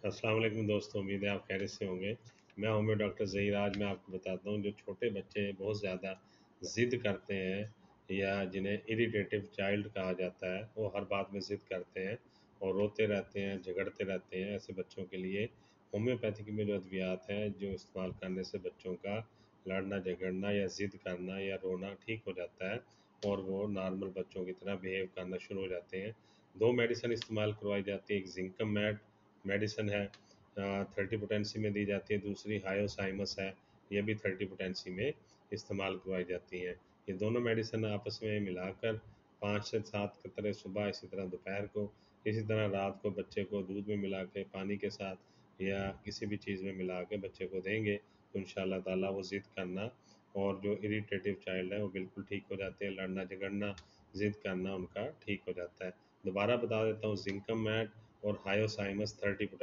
अस्सलाम वालेकुम दोस्तों, उम्मीद है आप खैरियत से होंगे। मैं होम्यो डॉक्टर ज़हीर। आज मैं आपको बताता हूँ, जो छोटे बच्चे बहुत ज़्यादा ज़िद करते हैं या जिन्हें इरिटेटिव चाइल्ड कहा जाता है, वो हर बात में ज़िद करते हैं और रोते रहते हैं, झगड़ते रहते हैं। ऐसे बच्चों के लिए होम्योपैथिक में जो अद्वियात हैं, जो इस्तेमाल करने से बच्चों का लड़ना झगड़ना या ज़िद करना या रोना ठीक हो जाता है और वो नॉर्मल बच्चों की तरह बिहेव करना शुरू हो जाते हैं। 2 मेडिसिन इस्तेमाल करवाई जाती है, एक ज़िंकम मैट मेडिसिन है, 30 पोटेंसी में दी जाती है। दूसरी हायोसाइमस है, ये भी 30 पोटेंसी में इस्तेमाल करवाई जाती है। ये दोनों मेडिसिन आपस में मिलाकर 5 से 7 कतरे सुबह, इसी तरह दोपहर को, इसी तरह रात को बच्चे को दूध में मिला के, पानी के साथ या किसी भी चीज़ में मिला के बच्चे को देंगे तो इंशाल्लाह ताला वो ज़िद करना और जो इरिटेटिव चाइल्ड है वो बिल्कुल ठीक हो जाते हैं। लड़ना झगड़ना, ज़िद करना उनका ठीक हो जाता है। दोबारा बता देता हूँ, जिंकम मैट और हायोसाइमस 30 पोटेंसी